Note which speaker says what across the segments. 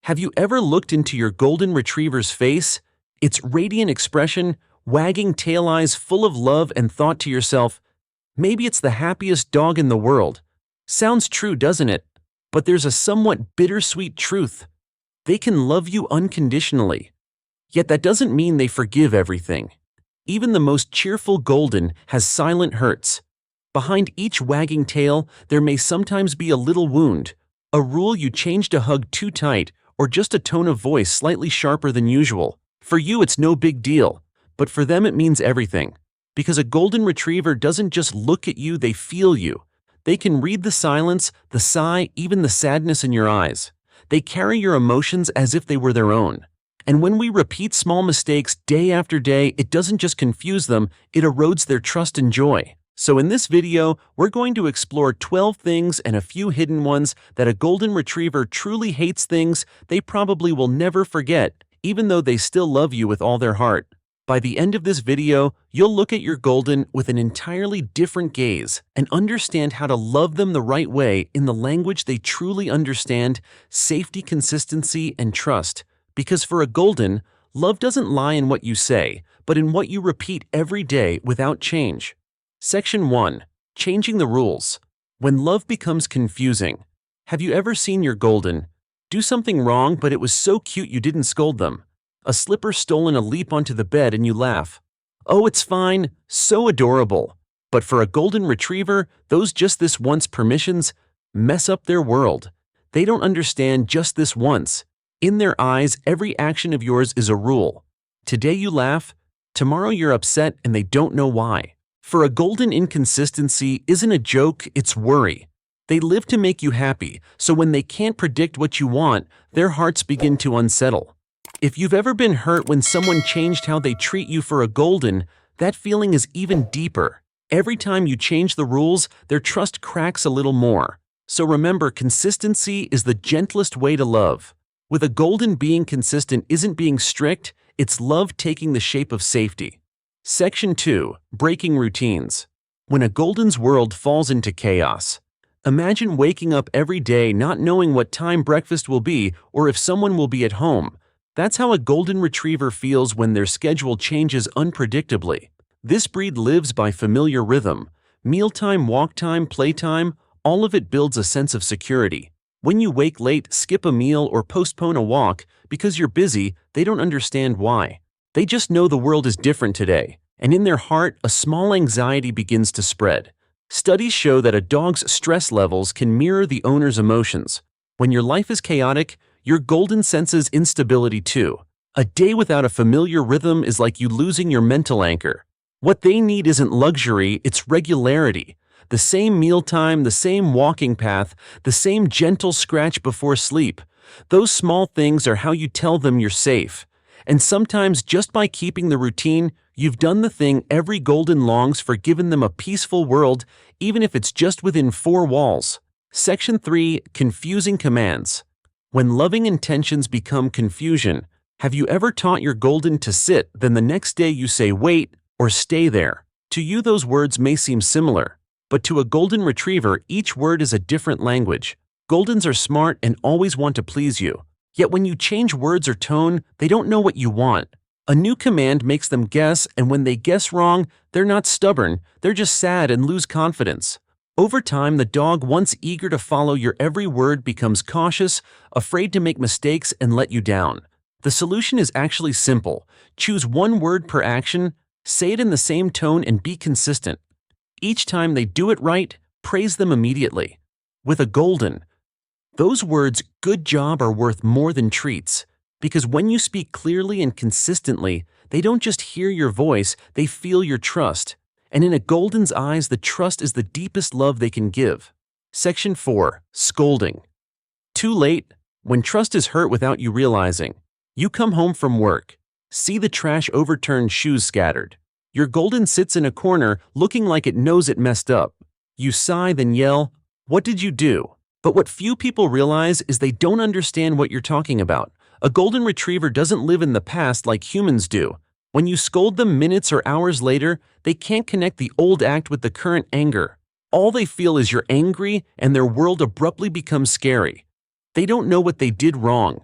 Speaker 1: Have you ever looked into your golden retriever's face? Its radiant expression, wagging tail eyes full of love, and thought to yourself, maybe it's the happiest dog in the world. Sounds true, doesn't it? But there's a somewhat bittersweet truth. They can love you unconditionally. Yet that doesn't mean they forgive everything. Even the most cheerful golden has silent hurts. Behind each wagging tail, there may sometimes be a little wound, a rule you changed a hug too tight, or just a tone of voice slightly sharper than usual. For you, it's no big deal, but for them it means everything. Because a golden retriever doesn't just look at you, they feel you. They can read the silence, the sigh, even the sadness in your eyes. They carry your emotions as if they were their own. And when we repeat small mistakes day after day, it doesn't just confuse them, it erodes their trust and joy. So in this video, we're going to explore 12 things and a few hidden ones that a golden retriever truly hates, things they probably will never forget, even though they still love you with all their heart. By the end of this video, you'll look at your golden with an entirely different gaze and understand how to love them the right way in the language they truly understand: safety, consistency, and trust. Because for a golden, love doesn't lie in what you say, but in what you repeat every day without change. Section 1. Changing the rules. When love becomes confusing. Have you ever seen your golden do something wrong, but it was so cute you didn't scold them? A slipper stolen, a leap onto the bed, and you laugh. Oh, it's fine, so adorable. But for a golden retriever, those just this once permissions mess up their world. They don't understand just this once. In their eyes, every action of yours is a rule. Today you laugh, tomorrow you're upset, and they don't know why. For a golden, inconsistency isn't a joke, it's worry. They live to make you happy, so when they can't predict what you want, their hearts begin to unsettle. If you've ever been hurt when someone changed how they treat you, for a golden, that feeling is even deeper. Every time you change the rules, their trust cracks a little more. So remember, consistency is the gentlest way to love. With a golden, being consistent isn't being strict, it's love taking the shape of safety. Section 2. Breaking routines. When a golden's world falls into chaos. Imagine waking up every day not knowing what time breakfast will be or if someone will be at home. That's how a golden retriever feels when their schedule changes unpredictably. This breed lives by familiar rhythm. Mealtime, walk time, playtime, all of it builds a sense of security. When you wake late, skip a meal, or postpone a walk because you're busy, they don't understand why. They just know the world is different today, and in their heart, a small anxiety begins to spread. Studies show that a dog's stress levels can mirror the owner's emotions. When your life is chaotic, your golden senses instability too. A day without a familiar rhythm is like you losing your mental anchor. What they need isn't luxury, it's regularity. The same mealtime, the same walking path, the same gentle scratch before sleep. Those small things are how you tell them you're safe. And sometimes just by keeping the routine, you've done the thing every golden longs for, given them a peaceful world, even if it's just within 4 walls. Section 3. Confusing commands. When loving intentions become confusion, have you ever taught your golden to sit, then the next day you say wait or stay there? To you those words may seem similar, but to a golden retriever each word is a different language. Goldens are smart and always want to please you. Yet when you change words or tone, they don't know what you want. A new command makes them guess, and when they guess wrong, they're not stubborn, they're just sad and lose confidence. Over time, the dog, once eager to follow your every word, becomes cautious, afraid to make mistakes and let you down. The solution is actually simple. Choose one word per action, say it in the same tone, and be consistent. Each time they do it right, praise them immediately. With a golden, those words "good job" are worth more than treats. Because when you speak clearly and consistently, they don't just hear your voice, they feel your trust. And in a golden's eyes, the trust is the deepest love they can give. Section 4. Scolding. Too late. When trust is hurt without you realizing. You come home from work. See the trash overturned, shoes scattered. Your golden sits in a corner, looking like it knows it messed up. You sigh, then yell, "What did you do?" But what few people realize is they don't understand what you're talking about. A golden retriever doesn't live in the past like humans do. When you scold them minutes or hours later, they can't connect the old act with the current anger. All they feel is you're angry, and their world abruptly becomes scary. They don't know what they did wrong.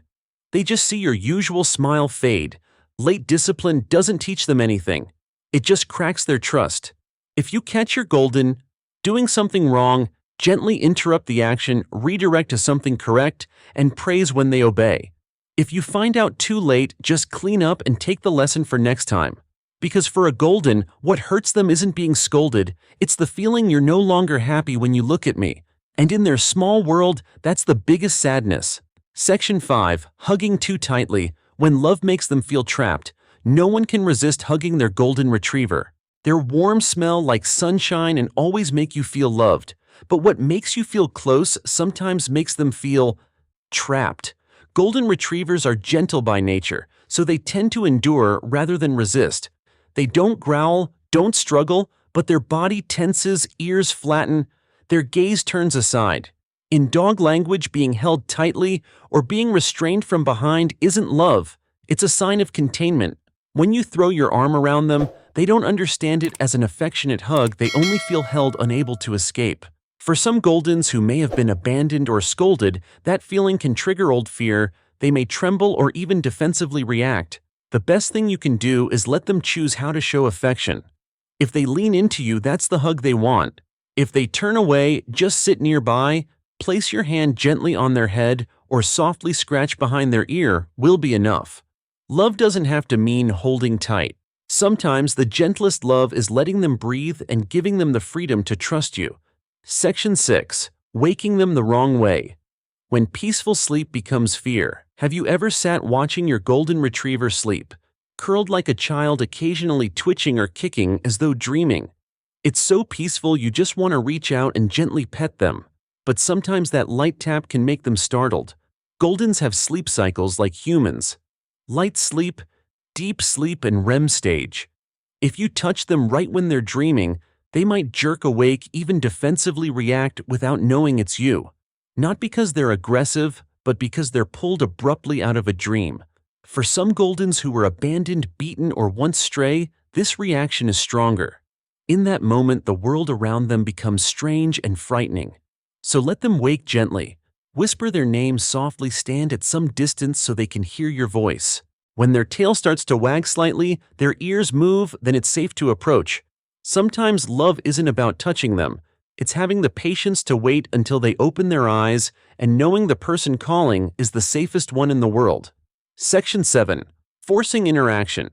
Speaker 1: They just see your usual smile fade. Late discipline doesn't teach them anything. It just cracks their trust. If you catch your golden doing something wrong, gently interrupt the action, redirect to something correct, and praise when they obey. If you find out too late, just clean up and take the lesson for next time. Because for a golden, what hurts them isn't being scolded, it's the feeling you're no longer happy when you look at me. And in their small world, that's the biggest sadness. Section 5. Hugging too tightly. When love makes them feel trapped, no one can resist hugging their golden retriever. Their warm smell like sunshine and always make you feel loved. But what makes you feel close sometimes makes them feel trapped. Golden retrievers are gentle by nature, so they tend to endure rather than resist. They don't growl, don't struggle, but their body tenses, ears flatten, their gaze turns aside. In dog language, being held tightly or being restrained from behind isn't love. It's a sign of containment. When you throw your arm around them, they don't understand it as an affectionate hug, they only feel held, unable to escape. For some Goldens who may have been abandoned or scolded, that feeling can trigger old fear. They may tremble or even defensively react. The best thing you can do is let them choose how to show affection. If they lean into you, that's the hug they want. If they turn away, just sit nearby, place your hand gently on their head, or softly scratch behind their ear will be enough. Love doesn't have to mean holding tight. Sometimes the gentlest love is letting them breathe and giving them the freedom to trust you. Section 6. Waking them the wrong way. When peaceful sleep becomes fear. Have you ever sat watching your golden retriever sleep, curled like a child, occasionally twitching or kicking as though dreaming? It's so peaceful you just want to reach out and gently pet them. But sometimes that light tap can make them startled. Goldens have sleep cycles like humans. Light sleep, deep sleep, and REM stage. If you touch them right when they're dreaming, they might jerk awake, even defensively react without knowing it's you. Not because they're aggressive, but because they're pulled abruptly out of a dream. For some Goldens who were abandoned, beaten, or once stray, this reaction is stronger. In that moment, the world around them becomes strange and frightening. So let them wake gently. Whisper their name softly, stand at some distance so they can hear your voice. When their tail starts to wag slightly, their ears move, then it's safe to approach. Sometimes love isn't about touching them. It's having the patience to wait until they open their eyes and knowing the person calling is the safest one in the world. Section 7. Forcing interaction.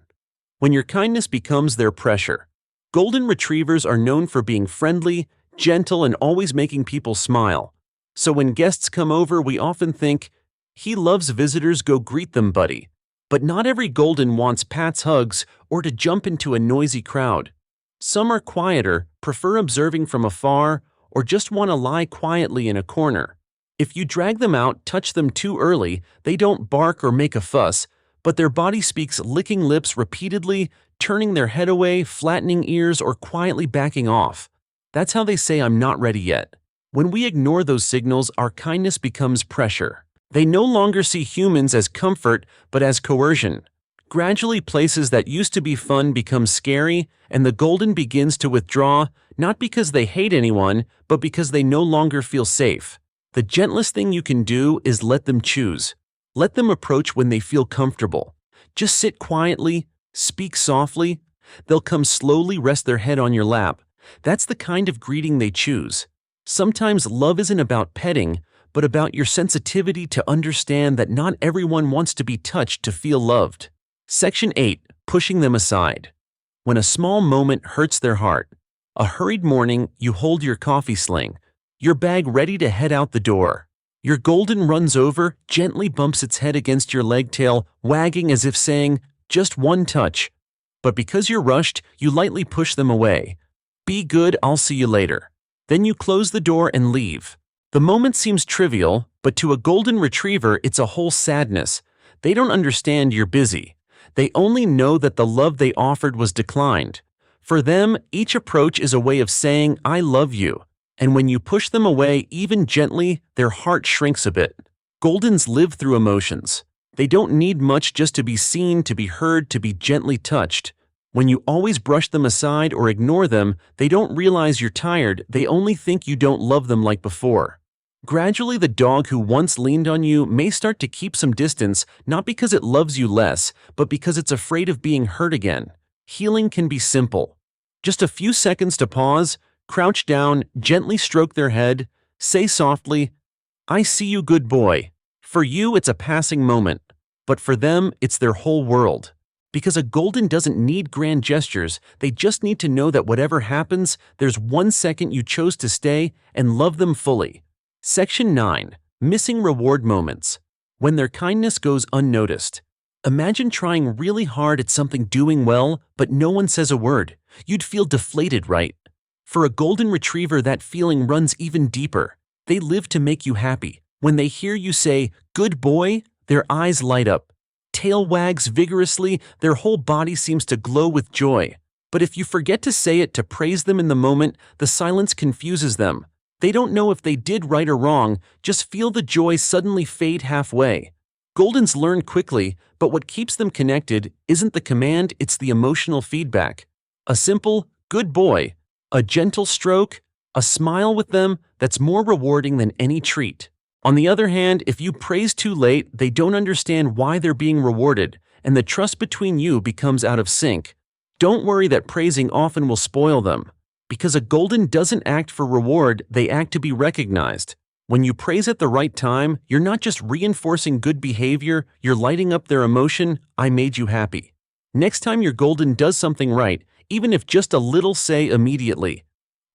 Speaker 1: When your kindness becomes their pressure. Golden retrievers are known for being friendly, gentle, and always making people smile. So when guests come over, we often think, he loves visitors, go greet them, buddy. But not every Golden wants pats, hugs, or to jump into a noisy crowd. Some are quieter, prefer observing from afar, or just want to lie quietly in a corner. If you drag them out, touch them too early, they don't bark or make a fuss, but their body speaks, licking lips repeatedly, turning their head away, flattening ears, or quietly backing off. That's how they say, I'm not ready yet. When we ignore those signals, our kindness becomes pressure. They no longer see humans as comfort, but as coercion. Gradually, places that used to be fun become scary, and the Golden begins to withdraw, not because they hate anyone, but because they no longer feel safe. The gentlest thing you can do is let them choose. Let them approach when they feel comfortable. Just sit quietly, speak softly. They'll come slowly, rest their head on your lap. That's the kind of greeting they choose. Sometimes love isn't about petting, but about your sensitivity to understand that not everyone wants to be touched to feel loved. Section 8. Pushing them aside. When a small moment hurts their heart. A hurried morning, you hold your coffee sling, your bag ready to head out the door. Your Golden runs over, gently bumps its head against your leg, tail wagging as if saying, just one touch. But because you're rushed, you lightly push them away. Be good, I'll see you later. Then you close the door and leave. The moment seems trivial, but to a Golden retriever, it's a whole sadness. They don't understand you're busy. They only know that the love they offered was declined. For them, each approach is a way of saying, I love you. And when you push them away, even gently, their heart shrinks a bit. Goldens live through emotions. They don't need much just to be seen, to be heard, to be gently touched. When you always brush them aside or ignore them, they don't realize you're tired, they only think you don't love them like before. Gradually, the dog who once leaned on you may start to keep some distance, not because it loves you less, but because it's afraid of being hurt again. Healing can be simple. Just a few seconds to pause, crouch down, gently stroke their head, say softly, "I see you, good boy." For you, it's a passing moment, but for them, it's their whole world. Because a golden doesn't need grand gestures, they just need to know that whatever happens, there's 1 second you chose to stay and love them fully. Section 9. Missing reward moments. When their kindness goes unnoticed. Imagine trying really hard at something doing well, but no one says a word. You'd feel deflated, right? For a golden retriever, that feeling runs even deeper. They live to make you happy. When they hear you say, "Good boy," their eyes light up. Tail wags vigorously, their whole body seems to glow with joy. But if you forget to say it to praise them in the moment, the silence confuses them. They don't know if they did right or wrong, just feel the joy suddenly fade halfway. Goldens learn quickly, but what keeps them connected isn't the command, it's the emotional feedback. A simple, "Good boy," a gentle stroke, a smile with them, that's more rewarding than any treat. On the other hand, if you praise too late, they don't understand why they're being rewarded, and the trust between you becomes out of sync. Don't worry that praising often will spoil them. Because a golden doesn't act for reward, they act to be recognized. When you praise at the right time, you're not just reinforcing good behavior, you're lighting up their emotion, "I made you happy." Next time your golden does something right, even if just a little, say immediately,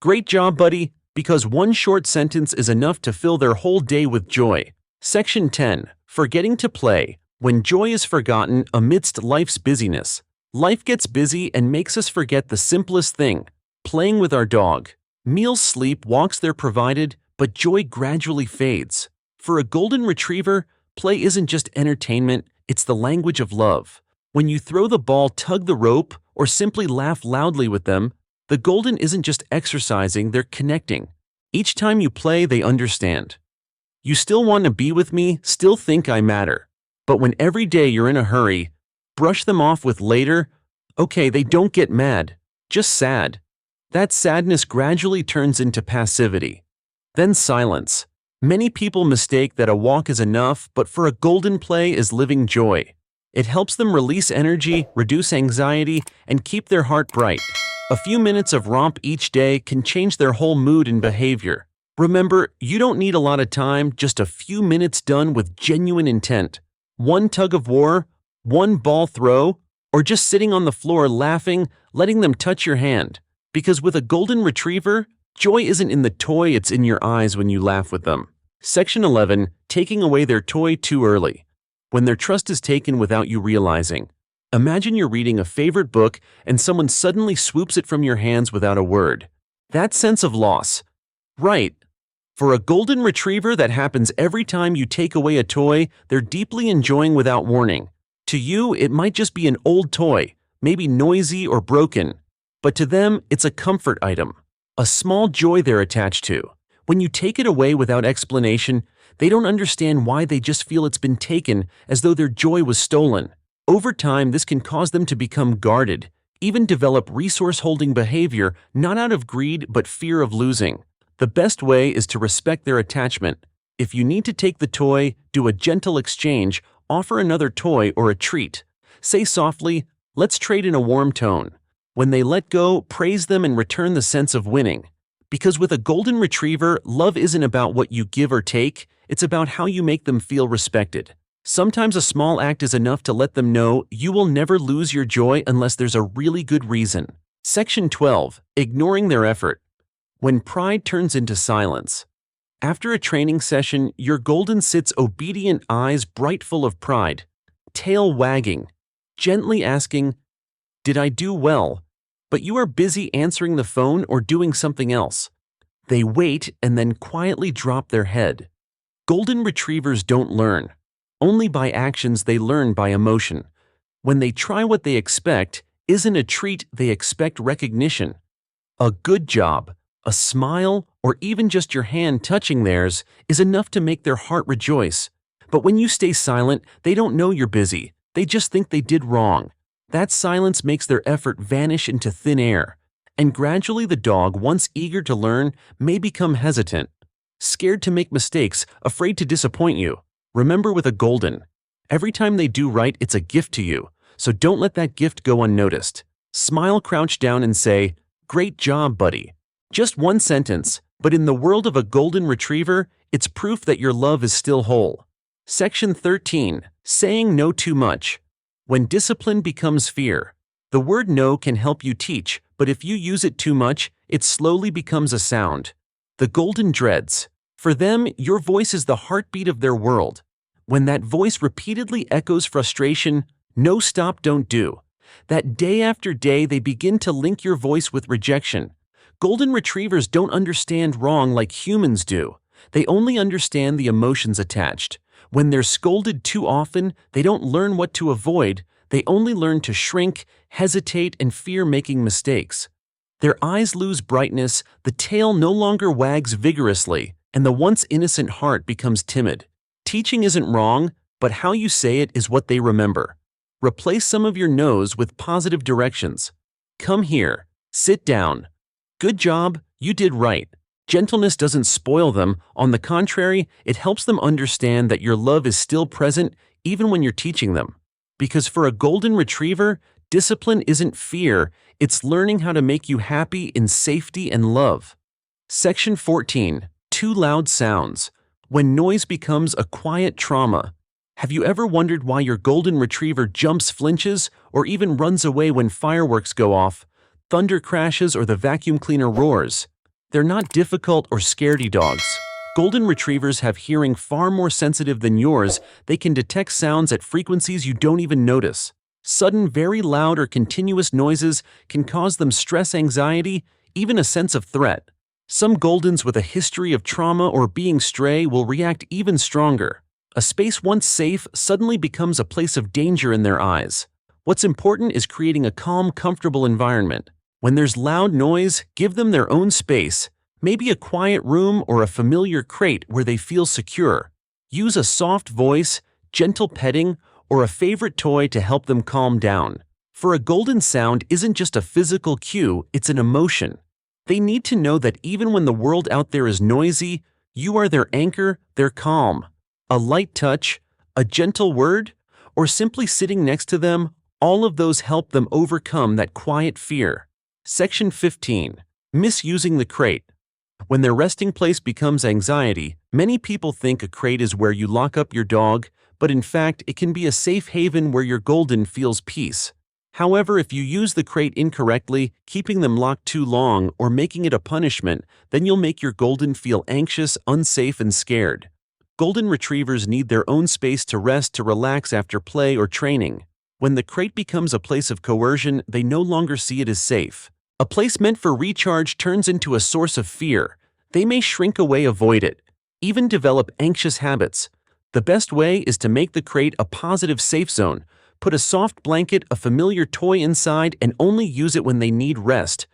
Speaker 1: "Great job, buddy," because one short sentence is enough to fill their whole day with joy. Section 10. Forgetting to play. When joy is forgotten amidst life's busyness. Life gets busy and makes us forget the simplest thing. Playing with our dog. Meals, sleep, walks they're provided, but joy gradually fades. For a golden retriever, play isn't just entertainment, it's the language of love. When you throw the ball, tug the rope, or simply laugh loudly with them, the golden isn't just exercising, they're connecting. Each time you play, they understand. You still want to be with me, still think I matter. But when every day you're in a hurry, brush them off with later, okay, they don't get mad, just sad. That sadness gradually turns into passivity. Then silence. Many people mistake that a walk is enough, but for a golden, play is living joy. It helps them release energy, reduce anxiety, and keep their heart bright. A few minutes of romp each day can change their whole mood and behavior. Remember, you don't need a lot of time, just a few minutes done with genuine intent. One tug of war, one ball throw, or just sitting on the floor laughing, letting them touch your hand. Because with a golden retriever, joy isn't in the toy, it's in your eyes when you laugh with them. Section 11. Taking away their toy too early. When their trust is taken without you realizing. Imagine you're reading a favorite book and someone suddenly swoops it from your hands without a word. That sense of loss. Right. For a golden retriever, that happens every time you take away a toy they're deeply enjoying without warning. To you, it might just be an old toy, maybe noisy or broken. But to them, it's a comfort item, a small joy they're attached to. When you take it away without explanation, they don't understand why, they just feel it's been taken, as though their joy was stolen. Over time, this can cause them to become guarded, even develop resource-holding behavior, not out of greed but fear of losing. The best way is to respect their attachment. If you need to take the toy, do a gentle exchange, offer another toy or a treat. Say softly, "Let's trade," in a warm tone. When they let go, praise them and return the sense of winning. Because with a golden retriever, love isn't about what you give or take, it's about how you make them feel respected. Sometimes a small act is enough to let them know you will never lose your joy unless there's a really good reason. Section 12. Ignoring their effort. When pride turns into silence. After a training session, your golden sits obedient, eyes bright full of pride, tail wagging, gently asking, "Did I do well?" But you are busy answering the phone or doing something else. They wait and then quietly drop their head. Golden retrievers don't learn. Only by actions, they learn by emotion. When they try what they expect isn't a treat, they expect recognition. A good job, a smile, or even just your hand touching theirs is enough to make their heart rejoice. But when you stay silent, they don't know you're busy. They just think they did wrong. That silence makes their effort vanish into thin air, and gradually the dog, once eager to learn, may become hesitant. scared to make mistakes, afraid to disappoint you. Remember, with a golden, every time they do right, it's a gift to you, so don't let that gift go unnoticed. Smile, crouch down, and say, "Great job, buddy." Just one sentence, but in the world of a golden retriever, it's proof that your love is still whole. Section 13. Saying no too much. When discipline becomes fear. The word no can help you teach, but if you use it too much, it slowly becomes a sound. The golden dreads. For them, your voice is the heartbeat of their world. When that voice repeatedly echoes frustration, no, stop, don't do, that day after day they begin to link your voice with rejection. Golden retrievers don't understand wrong like humans do. They only understand the emotions attached. When they're scolded too often, they don't learn what to avoid. They only learn to shrink, hesitate, and fear making mistakes. Their eyes lose brightness, the tail no longer wags vigorously, and the once innocent heart becomes timid. Teaching isn't wrong, but how you say it is what they remember. Replace some of your no's with positive directions. Come here. Sit down. Good job, you did right. Gentleness doesn't spoil them. On the contrary, it helps them understand that your love is still present even when you're teaching them. Because for a golden retriever, discipline isn't fear, it's learning how to make you happy in safety and love. Section 14. Too loud sounds. When noise becomes a quiet trauma. Have you ever wondered why your golden retriever jumps, flinches, or even runs away when fireworks go off, thunder crashes, or the vacuum cleaner roars? They're not difficult or scaredy dogs. Golden retrievers have hearing far more sensitive than yours. They can detect sounds at frequencies you don't even notice. Sudden, very loud or continuous noises can cause them stress, anxiety, even a sense of threat. Some goldens with a history of trauma or being stray will react even stronger. A space once safe suddenly becomes a place of danger in their eyes. What's important is creating a calm, comfortable environment. When there's loud noise, give them their own space, maybe a quiet room or a familiar crate where they feel secure. Use a soft voice, gentle petting, or a favorite toy to help them calm down. For a golden, sound isn't just a physical cue, it's an emotion. They need to know that even when the world out there is noisy, you are their anchor, their calm. A light touch, a gentle word, or simply sitting next to them, all of those help them overcome that quiet fear. Section 15. Misusing the crate. When their resting place becomes anxiety, many people think a crate is where you lock up your dog, but in fact, it can be a safe haven where your golden feels peace. However, if you use the crate incorrectly, keeping them locked too long, or making it a punishment, then you'll make your golden feel anxious, unsafe, and scared. Golden retrievers need their own space to rest, to relax after play or training. When the crate becomes a place of coercion, they no longer see it as safe. A place meant for recharge turns into a source of fear. They may shrink away, avoid it, even develop anxious habits. The best way is to make the crate a positive safe zone. Put a soft blanket, a familiar toy inside, and only use it when they need rest.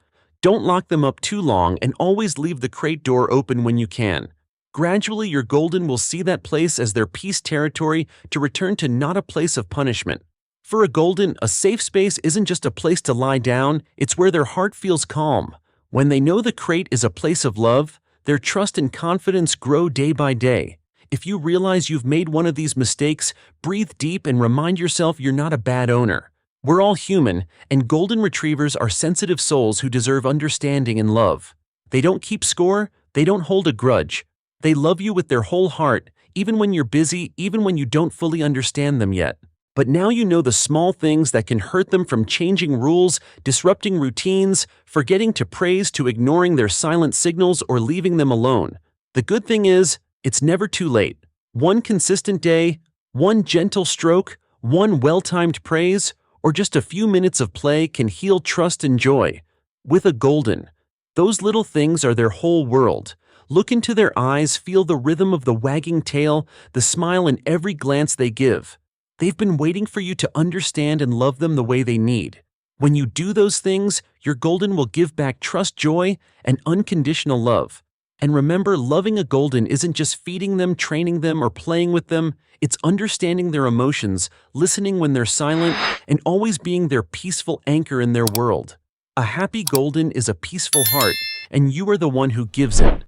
Speaker 1: Don't lock them up too long, and always leave the crate door open when you can. Gradually, your golden will see that place as their peace territory, to return to not a place of punishment. For a golden, a safe space isn't just a place to lie down, it's where their heart feels calm. When they know the crate is a place of love, their trust and confidence grow day by day. If you realize you've made one of these mistakes, breathe deep and remind yourself you're not a bad owner. We're all human, and golden retrievers are sensitive souls who deserve understanding and love. They don't keep score, they don't hold a grudge. They love you with their whole heart, even when you're busy, even when you don't fully understand them yet. But now you know the small things that can hurt them, from changing rules, disrupting routines, forgetting to praise, to ignoring their silent signals or leaving them alone. The good thing is, it's never too late. One consistent day, one gentle stroke, one well-timed praise, or just a few minutes of play can heal trust and joy. With a golden, those little things are their whole world. Look into their eyes, feel the rhythm of the wagging tail, the smile in every glance they give. They've been waiting for you to understand and love them the way they need. When you do those things, your golden will give back trust, joy, and unconditional love. And remember, loving a golden isn't just feeding them, training them, or playing with them. It's understanding their emotions, listening when they're silent, and always being their peaceful anchor in their world. A happy golden is a peaceful heart, and you are the one who gives it.